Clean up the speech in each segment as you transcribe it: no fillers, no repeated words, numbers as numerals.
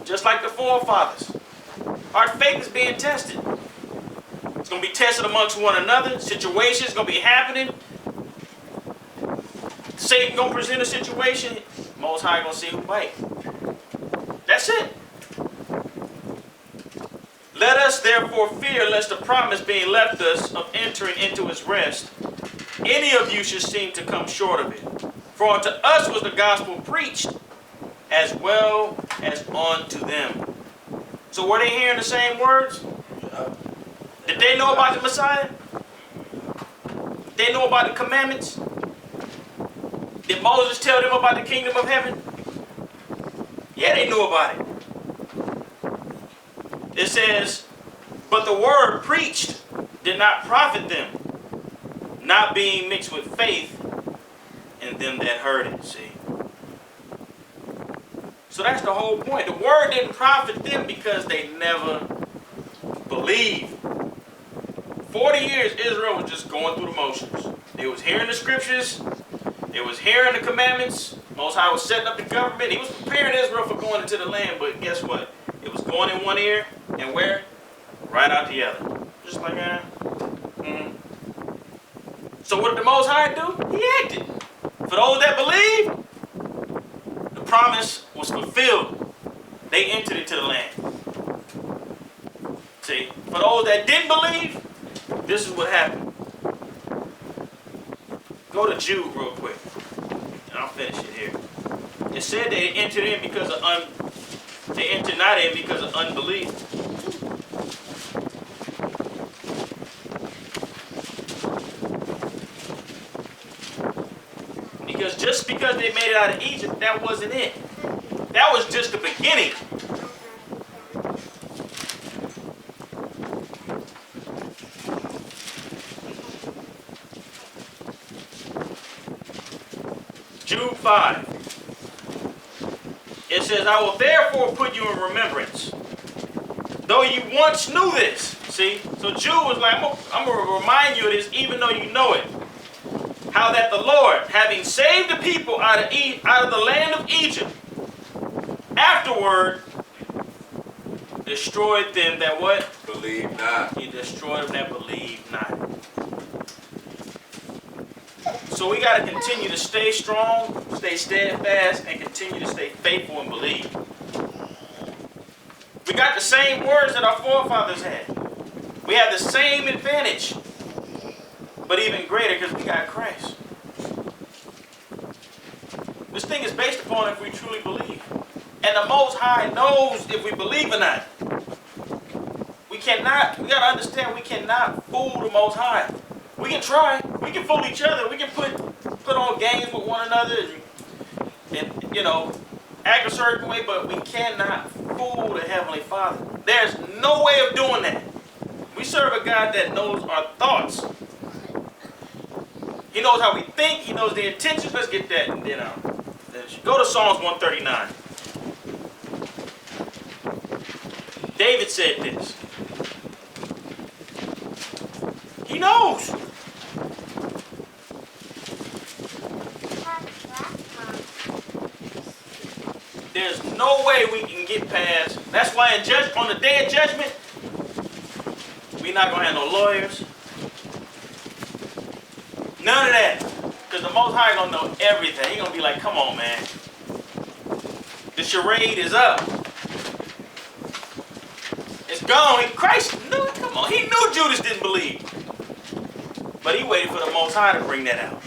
just like the forefathers. Our faith is being tested. It's going to be tested amongst one another. Situations going to be happening. Satan going to present a situation. Most High going to see who bite. That's it. Let us therefore fear lest the promise being left us of entering into his rest, any of you should seem to come short of it. For unto us was the gospel preached, as well as unto them. So were they hearing the same words? Did they know about the Messiah? Did they know about the commandments? Did Moses tell them about the kingdom of heaven? Yeah, they knew about it. It says, but the word preached did not profit them, not being mixed with faith in them that heard it. See? So that's the whole point. The word didn't profit them because they never believed. 40 years Israel was just going through the motions. They was hearing the scriptures. They was hearing the commandments. Most High was setting up the government. He was preparing Israel for going into the land. But guess what? It was going in one ear and where? Right out the other. Just like that. So what did the Most High do? He acted. For those that believed, the promise was fulfilled. They entered into the land. See, for those that didn't believe, this is what happened. Go to Jude real quick, and I'll finish it here. It said they entered in because of they entered not in because of unbelief. Because just because they made it out of Egypt, that wasn't it. That was just the beginning. Jude 5. It says, I will therefore put you in remembrance, though you once knew this. See? So Jude was like, I'm going to remind you of this even though you know it. How that the Lord, having saved the people out of the land of Egypt, afterward destroyed them that what? Believe not. He destroyed them that believe not. So we got to continue to stay strong, stay steadfast, and continue to stay faithful and believe. We got the same words that our forefathers had. We have the same advantage, but even greater because we got Christ. This thing is based upon if we truly believe. And the Most High knows if we believe or not. We got to understand we cannot fool the Most High. We can try. We can fool each other. We can put on games with one another and you know, act a certain way, but we cannot fool the Heavenly Father. There's no way of doing that. We serve a God that knows our thoughts. He knows how we think. He knows the intentions. Let's get that. And then go to Psalms 139. David said this. He knows. There's no way we can get past. That's why on the day of judgment, we're not going to have no lawyers. None of that. Because the Most High going to know everything. He's going to be like, come on, man. The charade is up. It's gone. Christ knew it. Come on. He knew Judas didn't believe. But he waited for the Most High to bring that out.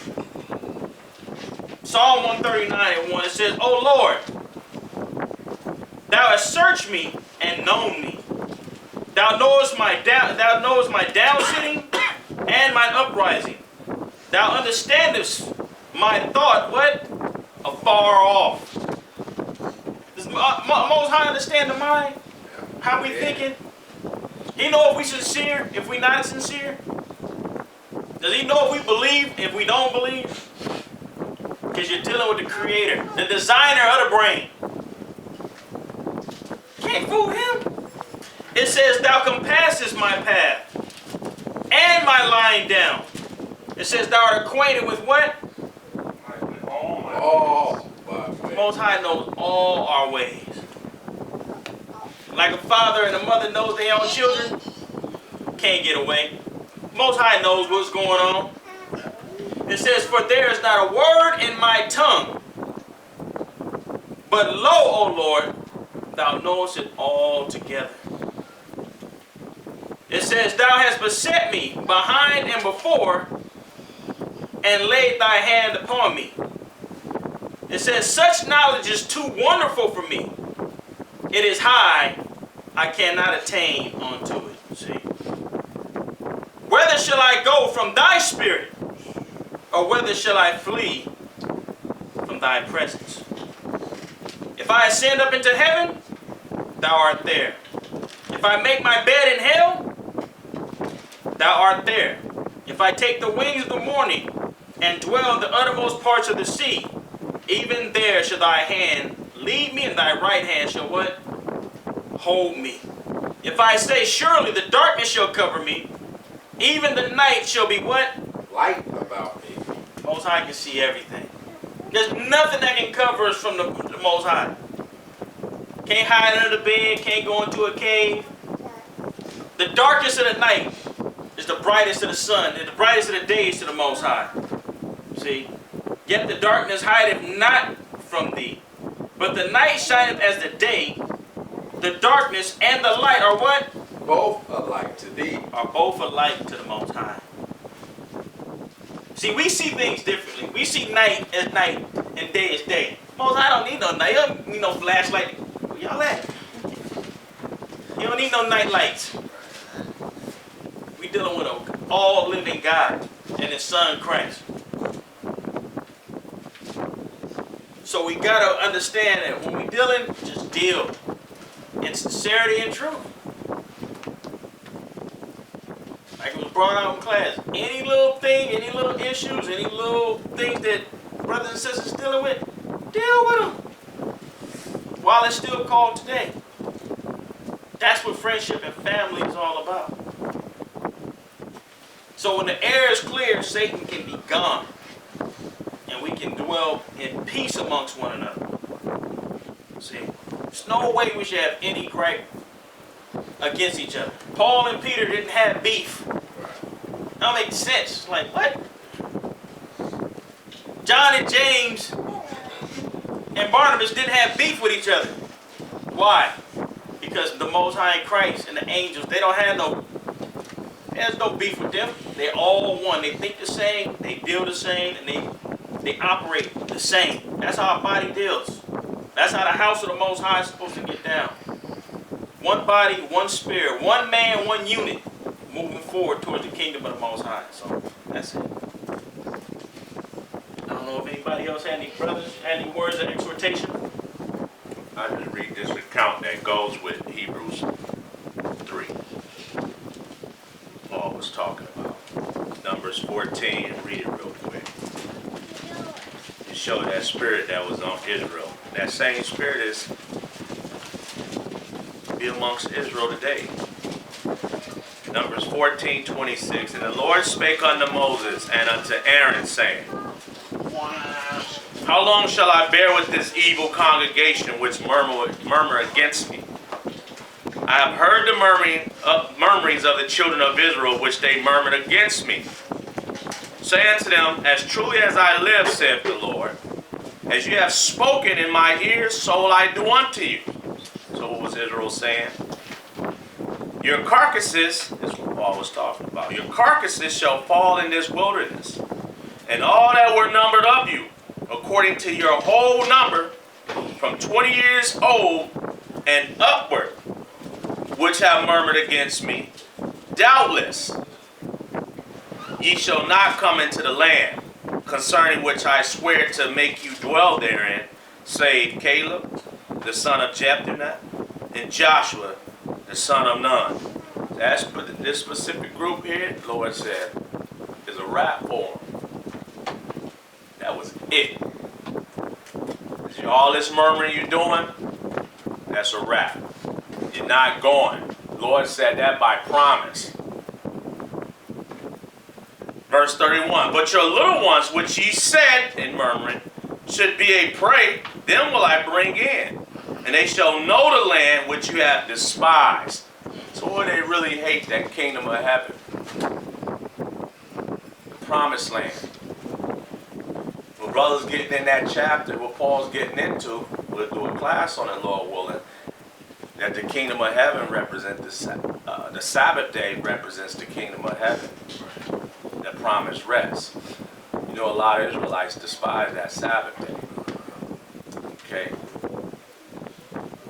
Psalm 139:1, it says, O Lord, thou hast searched me and known me. Thou knowest my down sitting and mine uprising. Thou understandest my thought, what? Afar off. Does Most High understand the mind? How we thinking? He know if we sincere, if we not sincere? Does he know if we believe, if we don't believe? Because you're dealing with the creator, the designer of the brain. Can't fool him. It says, thou compassest my path and my lying down. It says, thou art acquainted with what? All my Most High knows all our ways. Like a father and a mother knows their own children, can't get away. Most High knows what's going on. It says, for there is not a word in my tongue, but lo, O Lord, thou knowest it altogether. It says, thou hast beset me behind and before, and laid thy hand upon me. It says, such knowledge is too wonderful for me. It is high, I cannot attain unto it. See? Whether shall I go from thy spirit, or whether shall I flee from thy presence? If I ascend up into heaven, thou art there. If I make my bed in hell, thou art there. If I take the wings of the morning and dwell in the uttermost parts of the sea, even there shall thy hand lead me, and thy right hand shall what? Hold me. If I say, surely the darkness shall cover me, even the night shall be what? Light about me. Most High can see everything. There's nothing that can cover us from the Most High. Can't hide under the bed, can't go into a cave. The darkest of the night is the brightest of the sun, and the brightest of the day is to the Most High. See? Yet the darkness hideth not from thee, but the night shineth as the day. The darkness and the light are what? Both alike to thee. Are both alike to the Most High. See, we see things differently. We see night as night and day as day. Most High don't need no night. He don't need no flashlight. Where y'all at? You don't need no night lights. We dealing with an all-living God and His Son Christ. So we gotta understand that when we dealing, just deal in sincerity and truth. Like it was brought out in class. Any little thing, any little issues, any little things that brothers and sisters dealing with, deal with them. While it's still called today. That's what friendship and family is all about. So when the air is clear, Satan can be gone. And we can dwell in peace amongst one another. See? There's no way we should have any gripe against each other. Paul and Peter didn't have beef. That don't make sense. Like, what? John and James and Barnabas didn't have beef with each other. Why? Because the Most High in Christ and the angels, there's no beef with them. They're all one. They think the same, they deal the same, and they operate the same. That's how our body deals. That's how the house of the Most High is supposed to get down. One body, one spirit, one man, one unit, moving forward towards the kingdom of the Most High. So that's it. I don't know if anybody else had any brothers, had any words of exhortation. I just read this account that goes with Hebrews 3. Paul was talking about Numbers 14, and read it real quick. It showed that spirit that was on Israel. That same spirit is be amongst Israel today. Numbers 14:26. And the Lord spake unto Moses and unto Aaron, saying, how long shall I bear with this evil congregation which murmur against me? I have heard the murmurings of the children of Israel, which they murmured against me. Say unto them, as truly as I live, saith the Lord, as you have spoken in my ears, so will I do unto you. So what was Israel saying? Your carcasses, this is what Paul was talking about, your carcasses shall fall in this wilderness, and all that were numbered of you, according to your whole number, from 20 years old and upward, which have murmured against me, doubtless ye shall not come into the land, concerning which I swear to make you dwell therein, save Caleb, the son of Jephunneh, and Joshua, the son of Nun. That's this specific group here, the Lord said, is a wrap for them. That was it. See, all this murmuring you're doing, that's a wrap. You're not going. The Lord said that by promise. Verse 31, but your little ones, which ye said in murmuring, should be a prey, them will I bring in, And they shall know the land which you have despised. So what they really hate, that kingdom of heaven. The promised land. When brothers getting in that chapter, what Paul's getting into, we'll do a class on it, Lord willing, that the kingdom of heaven represents the Sabbath day represents the kingdom of heaven. The promised rest. You know, a lot of Israelites despise that Sabbath day. Okay.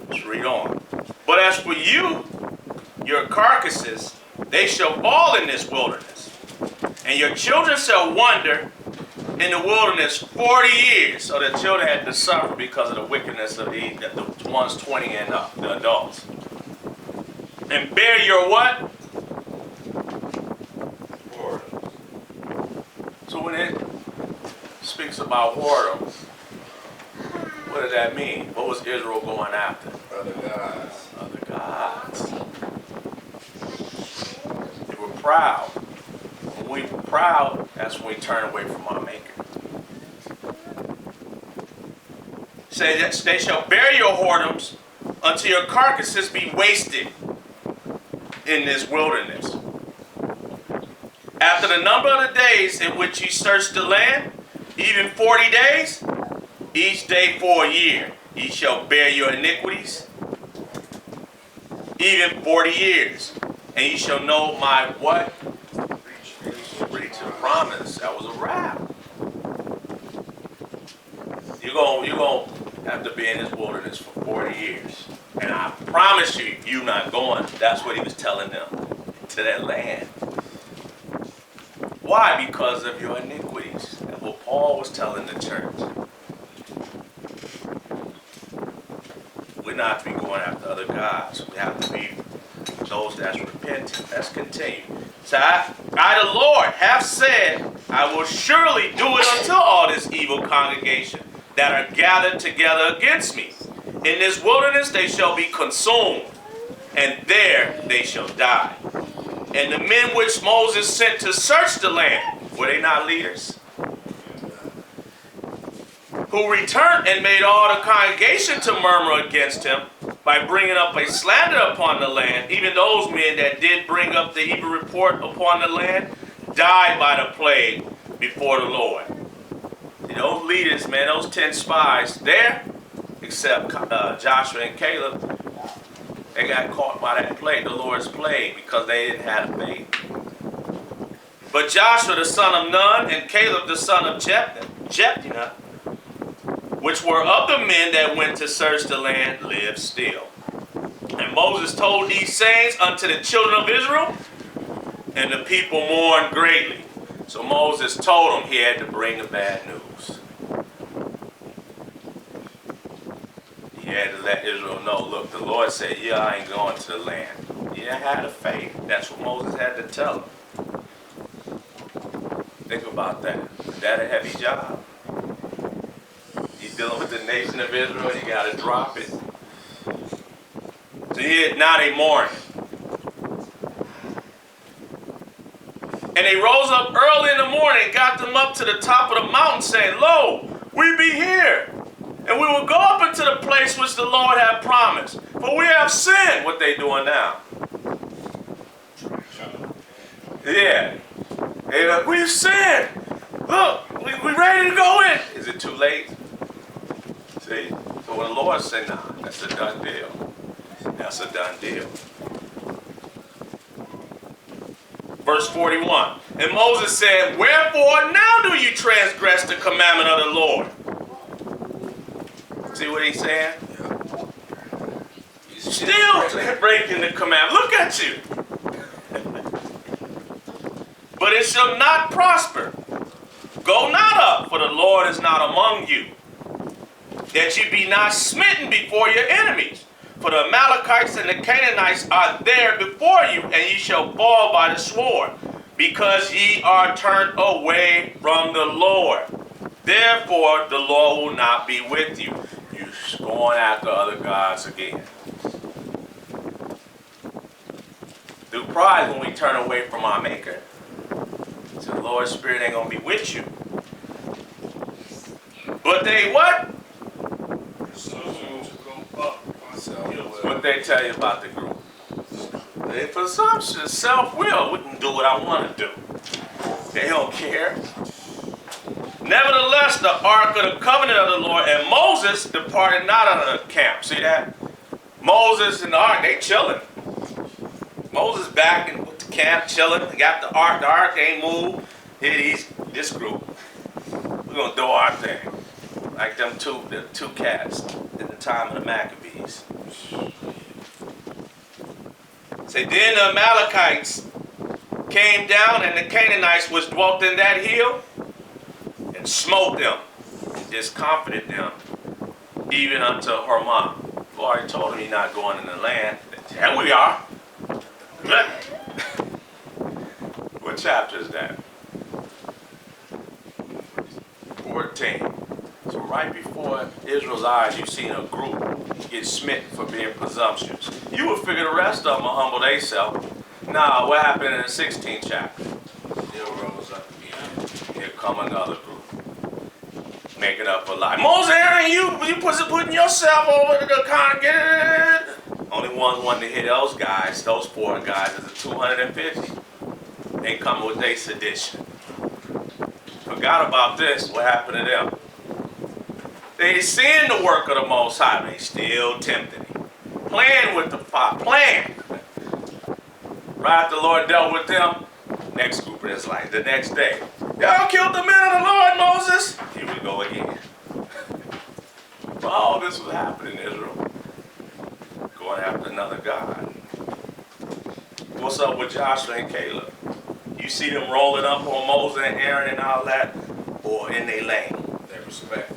Let's read on. But as for you, your carcasses, they shall fall in this wilderness, and your children shall wander in the wilderness 40 years. So the children had to suffer because of the wickedness of the ones 20 and up, the adults. And bear your what? So when it speaks about whoredom, what does that mean? What was Israel going after? Other gods. Other gods. They were proud. When we were proud, that's when we turn away from our Maker. Say that they shall bear your whoredoms until your carcasses be wasted in this wilderness. After the number of the days in which ye search the land, even 40 days, each day for a year, ye shall bear your iniquities, even 40 years, and ye shall know my what? Reach the promise. That was a wrap. You're gonna have to be in this wilderness for 40 years. And I promise you, you're not going. That's what he was telling them, to that land. Why? Because of your iniquities. That's what Paul was telling the church. We're not to be going after other gods. We have to be those that's repentant. Let's continue. So I, the Lord, have said, I will surely do it unto all this evil congregation that are gathered together against me. In this wilderness they shall be consumed, and there they shall die. And the men which Moses sent to search the land, were they not leaders? Who returned and made all the congregation to murmur against him by bringing up a slander upon the land. Even those men that did bring up the evil report upon the land died by the plague before the Lord. See, those leaders, man, those 10 spies there, except Joshua and Caleb, they got caught by that plague, the Lord's plague, because they didn't have faith. But Joshua the son of Nun and Caleb the son of Jephunneh, which were of the men that went to search the land, lived still. And Moses told these sayings unto the children of Israel, and the people mourned greatly. So Moses told them he had to bring the bad news. He had to let Israel know, look, the Lord said, yeah, I ain't going to the land. You didn't have the faith. That's what Moses had to tell them. Think about that. Is that a heavy job? You're dealing with the nation of Israel, you got to drop it. So now they mourn. And they rose up early in the morning and got them up to the top of the mountain, saying, Lo, we be here. And we will go up into the place which the Lord had promised. For we have sinned. What they doing now? Yeah. We've sinned. Look, we ready to go in. Is it too late? See? So when the Lord said, nah, that's a done deal. That's a done deal. Verse 41. And Moses said, wherefore now do you transgress the commandment of the Lord? See what he's saying? He's still breaking the commandment. Look at you. But it shall not prosper. Go not up, for the Lord is not among you, that ye be not smitten before your enemies. For the Amalekites and the Canaanites are there before you, and ye shall fall by the sword, because ye are turned away from the Lord. Therefore the Lord will not be with you. You're going after other gods again. Through pride, when we turn away from our Maker, so the Lord's Spirit ain't going to be with you. But they what? Presume to go up What they tell you about the group? They presumption, self-will. We can do what I want to do. They don't care. Nevertheless, the ark of the covenant of the Lord and Moses departed not out of the camp. See that? Moses and the ark, they chilling. Moses back in the camp chilling. They got the ark ain't moved. Here this group. We're gonna do our thing. Like the two cats in the time of the Maccabees. Say, then the Amalekites came down, and the Canaanites which dwelt in that hill, and smote them, and discomfited them, even unto Hormah. Who already told him he's not going in the land. Here we are. What chapter is that? 14. So right bore Israel's eyes, you've seen a group get smitten for being presumptuous. You would figure the rest of them will humble themselves. Nah, what happened in the 16th chapter? Still rose up again. Here come another group. Making up a lie. Moses, Aaron, you putting yourself over the congregation. Only ones wanting to hear those guys, those 4 guys, is the 250. They come with their sedition. Forgot about this. What happened to them? They seeing the work of the Most High. They still tempted him. Playing with the fire. Playing. Right after the Lord dealt with them, next group is like the next day. Y'all killed the men of the Lord, Moses. Here we go again. All this was happening in Israel. Going after another God. What's up with Joshua and Caleb? You see them rolling up on Moses and Aaron and all that, or in their lane? They respect.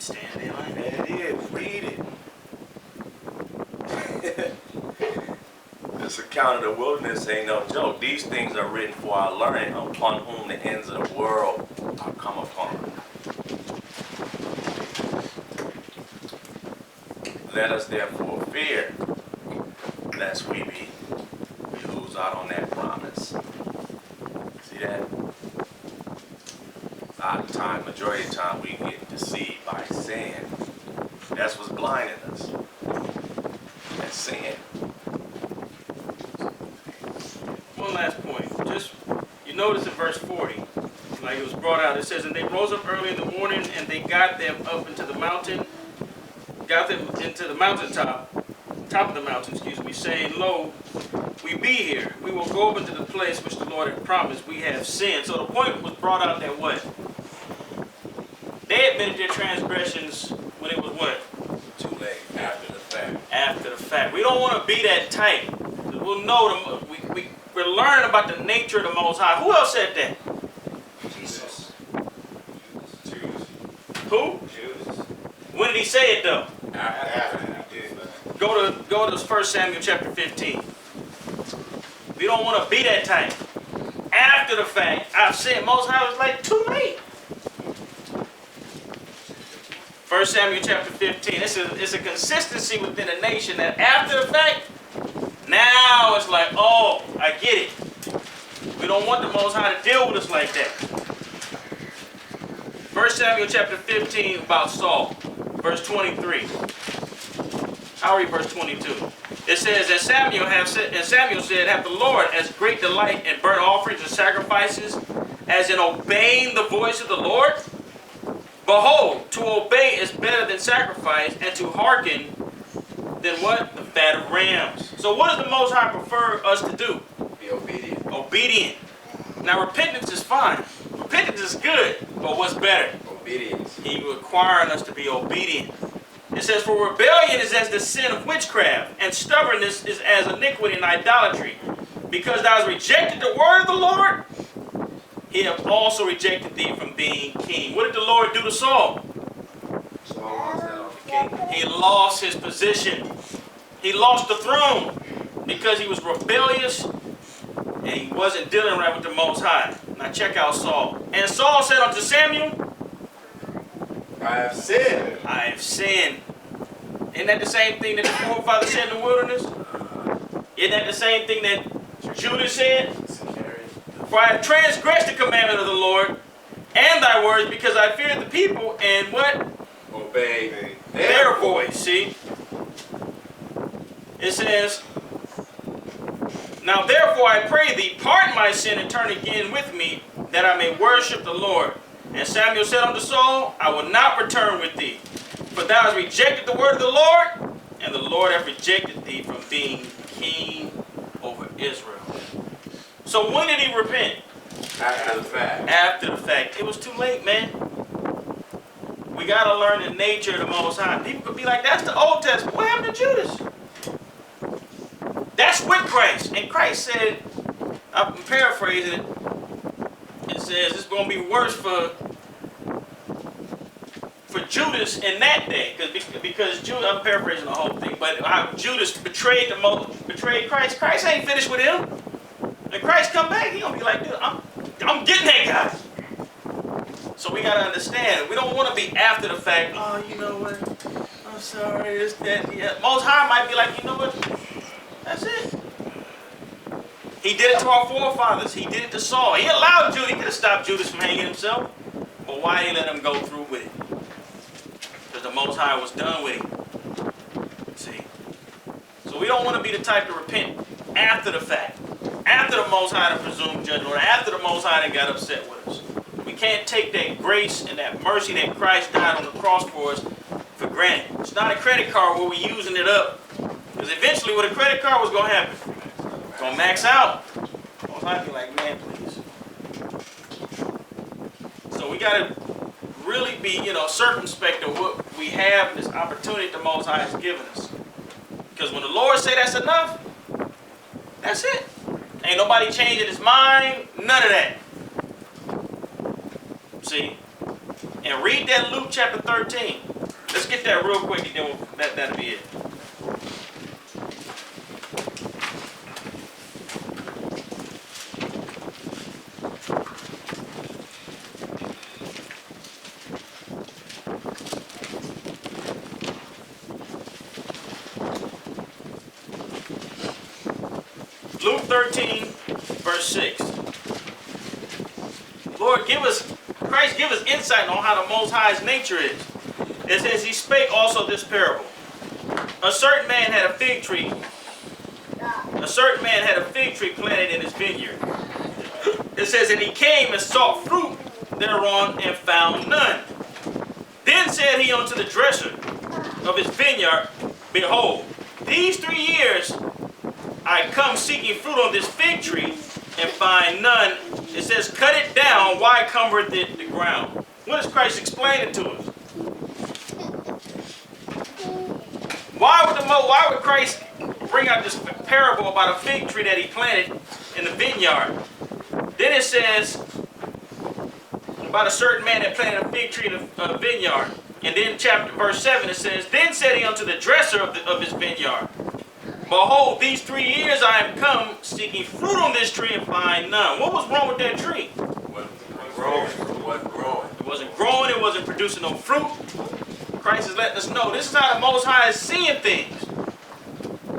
Stand in line. There it is. Read it. This account of the wilderness ain't no joke. These things are written for our learning, upon whom the ends of the world are come upon. Let us therefore fear, lest we lose out on that promise. See that? A lot of time, majority of the time, we get deceived by sin. That's what's blinding us. That's sin. One last point. Just, you notice in verse 40, like it was brought out, it says, and they rose up early in the morning, and they got them up into the mountain, top of the mountain, saying, lo, we be here. We will go up into the place which the Lord had promised. We have sinned. So the point was brought out that what? They admitted their transgressions when it was what? Too late. After the fact. After the fact. We don't want to be that tight. We'll know we're learning about the nature of the Most High. Who else said that? Jesus. Who? Jesus. When did he say it though? After. Go to 1 Samuel chapter 15. We don't want to be that tight. After the fact, I've said Most High was like too late. 1 Samuel chapter 15. It's a consistency within a nation that after the fact, now it's like, oh, I get it. We don't want the Most High to deal with us like that. 1 Samuel chapter 15 about Saul, verse 23. I'll read verse 22. It says, and Samuel said, have the Lord as great delight in burnt offerings and sacrifices as in obeying the voice of the Lord? Behold, to obey is better than sacrifice, and to hearken than what? The fat of rams. So what does the Most High prefer us to do? Be obedient. Obedient. Now repentance is fine. Repentance is good, but what's better? Obedience. He's requiring us to be obedient. It says, for rebellion is as the sin of witchcraft, and stubbornness is as iniquity and idolatry. Because thou hast rejected the word of the Lord, he hath also rejected thee from being king. What did the Lord do to Saul? Saul lost that on the king. He lost his position. He lost the throne because he was rebellious and he wasn't dealing right with the Most High. Now check out Saul. And Saul said unto Samuel, I have sinned. I have sinned. Isn't that the same thing that the forefathers said in the wilderness? Isn't that the same thing that Judah said? For I have transgressed the commandment of the Lord and thy words, because I feared the people and what? Obey Their voice. See? It says, now therefore I pray thee, pardon my sin and turn again with me, that I may worship the Lord. And Samuel said unto Saul, I will not return with thee, for thou hast rejected the word of the Lord, and the Lord hath rejected thee from being king over Israel. So when did he repent? After the fact. After the fact. It was too late, man. We got to learn the nature of the Most High. People could be like, that's the Old Testament. What happened to Judas? That's with Christ. And Christ said, I'm paraphrasing it, it says it's going to be worse for Judas in that day. Because Judas, I'm paraphrasing the whole thing, but how Judas betrayed Christ. Christ ain't finished with him. When Christ come back, he going to be like, dude, I'm getting that guy. So we got to understand, we don't want to be after the fact, oh, you know what, I'm sorry, this, that, yeah. Most High might be like, you know what, that's it. He did it to our forefathers. He did it to Saul. He allowed Judas, he could have stopped Judas from hanging himself, but why did he let him go through with it? Because the Most High was done with him. See? So we don't want to be the type to repent after the fact. After the Most High to presume judgment, or after the Most High that got upset with us. We can't take that grace and that mercy that Christ died on the cross for us for granted. It's not a credit card where we're using it up. Because eventually what a credit card was going to happen. It's going to max out. Most High be like, man, please. So we got to really be, circumspect of what we have, this opportunity the Most High has given us. Because when the Lord say that's enough, that's it. Ain't nobody changing his mind, none of that. See? And read that Luke chapter 13. Let's get that real quick and then that'll be it. Luke 13, verse 6. Lord, Christ give us insight on how the Most High's nature is. It says, he spake also this parable. A certain man had a fig tree. A certain man had a fig tree planted in his vineyard. It says, and he came and sought fruit thereon and found none. Then said he unto the dresser of his vineyard, behold, these 3 years I come seeking fruit on this fig tree and find none. It says, cut it down. Why cumbereth it the ground? What is Christ explaining to us? Why would Christ bring out this parable about a fig tree that he planted in the vineyard? Then it says about a certain man that planted a fig tree in a vineyard. And then verse 7 it says, then said he unto the dresser of his vineyard, behold, these 3 years I am come seeking fruit on this tree and find none. What was wrong with that tree? It wasn't growing. It wasn't producing no fruit. Christ is letting us know this is how the Most High is seeing things.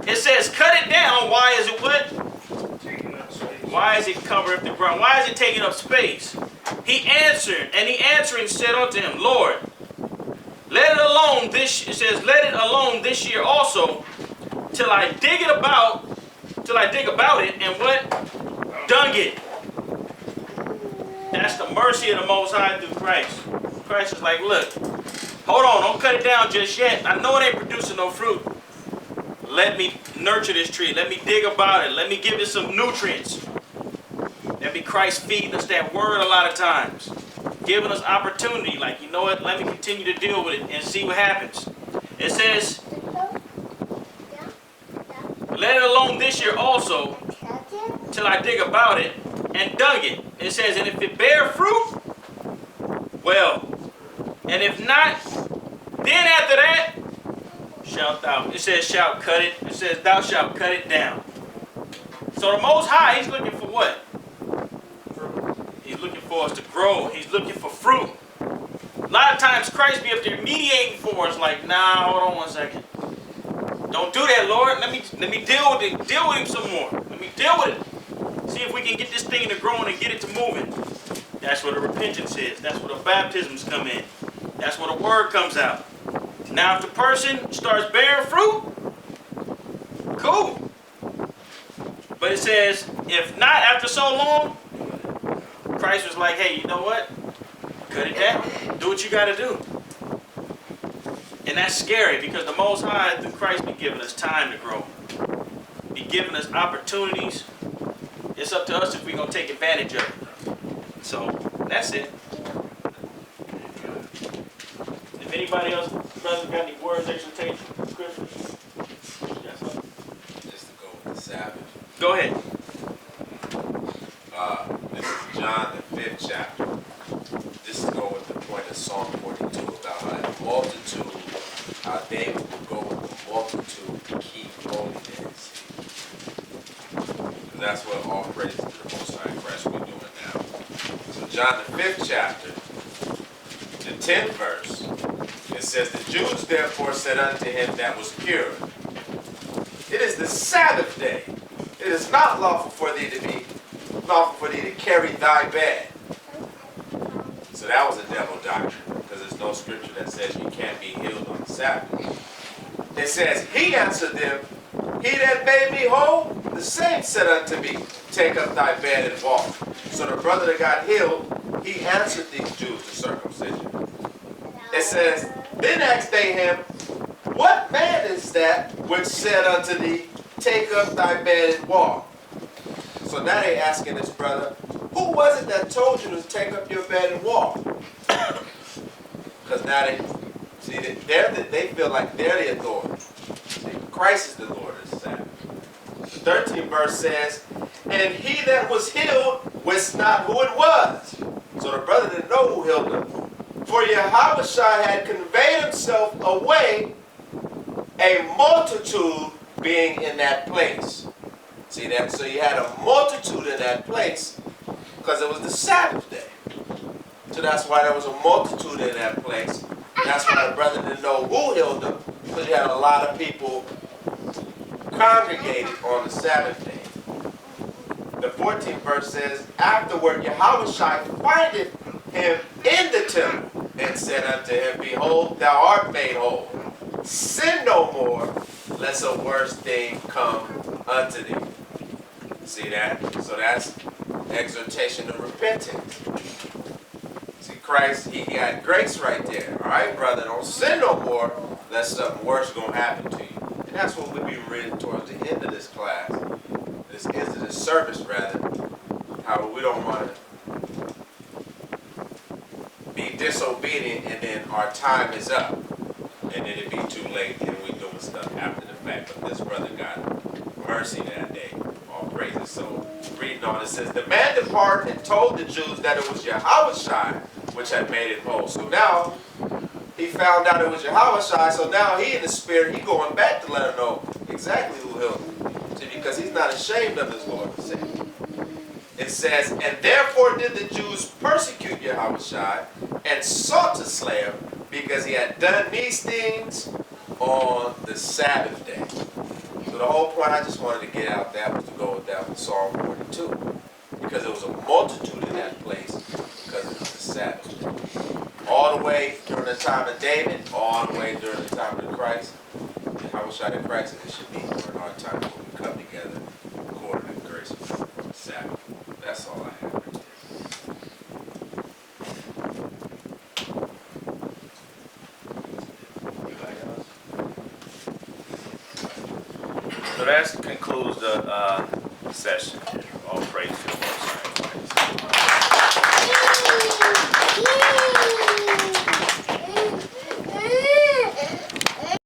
It says, cut it down. Why is it what? Why is it covering the ground? Why is it taking up space? He answered, and he answering said unto him, Lord, let it alone let it alone this year also, till I dig about it and what? Dung it. That's the mercy of the Most High through Christ. Christ is like, look, hold on, don't cut it down just yet. I know it ain't producing no fruit. Let me nurture this tree. Let me dig about it. Let me give it some nutrients. That be Christ feeding us that word a lot of times. Giving us opportunity. Like, you know what? Let me continue to deal with it and see what happens. It says, let it alone this year also, till I dig about it and dung it. It says, and if it bear fruit, well. And if not, then after that, shalt thou. It says, shalt cut it. It says, thou shalt cut it down. So the Most High, he's looking for what? He's looking for us to grow. He's looking for fruit. A lot of times Christ be up there mediating for us, like, nah, hold on 1 second. Don't do that, Lord. Let me deal with it. Deal with him some more. Let me deal with it. See if we can get this thing to growing and get it to moving. That's where the repentance is. That's where the baptisms come in. That's where the word comes out. Now, if the person starts bearing fruit, Cool. But it says, if not after so long, Christ was like, hey, you know what? Cut it down. Do what you got to do. And that's scary because the Most High, through Christ, be giving us time to grow. Be giving us opportunities. It's up to us if we're going to take advantage of it. So, that's it. If anybody else, brothers, got any words, exhortation, scriptures? Just to go with the Sabbath. Go ahead. This is John the 5th chapter. This is going with the point of Psalm 42 about how the multitude, how David will go with the multitude to keep holiness. And that's what all praise to the Most High Christ we're doing now. So John the 5th chapter, the 10th verse, it says, the Jews therefore said unto him that was cured, it is the Sabbath day. It is not lawful for thee to carry thy bed. So that was a devil doctrine, because there's no scripture that says you can't be healed on the Sabbath. It says, he answered them, he that made me whole, the same said unto me, take up thy bed and walk. So the brother that got healed, he answered these Jews the circumcision. It says, then asked they him, what man is that which said unto thee, take up thy bed and walk? So now they asking this brother, who was it that told you to take up your bed and walk? Because now they feel like they're the authority. See, Christ is the Lord of the Sabbath. The 13th verse says, and he that was healed wist not who it was. So the brother didn't know who healed him. For Yahushua had conveyed himself away, a multitude being in that place. See that? So you had a multitude in that place because it was the Sabbath day. So that's why there was a multitude in that place. And that's why the brother didn't know who healed him, because you had a lot of people congregated on the Sabbath day. The 14th verse says, afterward Yahushua findeth him in the temple and said unto him, behold, thou art made whole. Sin no more, lest a worse thing come unto thee. See that? So that's exhortation to repentance. See, Christ, he had grace right there. All right, brother, don't sin no more, lest something worse going to happen to you. And that's what we'll be reading towards the end of this class. This end of this service, rather. However, we don't want to be disobedient and then our time is up. And then it'd be too late and we doing stuff after the fact. But this brother got mercy that day. All praises. So reading on, it says, the man departed and told the Jews that it was Yahushua which had made him whole. So now he found out it was Yahushua. So now he in the spirit, he going back to let him know exactly who healed him. See, because he's not ashamed of his Lord and Savior. It says, and therefore did the Jews persecute Yahushua and sought to slay him, because he had done these things on the Sabbath day. So the whole point I just wanted to get out that was to go with that with Psalm 42. Because there was a multitude in that place because it was the Sabbath day. All the way during the time of David, all the way during the time of Christ. Yahushua the Christ, and it should be during our time when we come together according to grace from the Sabbath. That's all I have right there. So that concludes the session.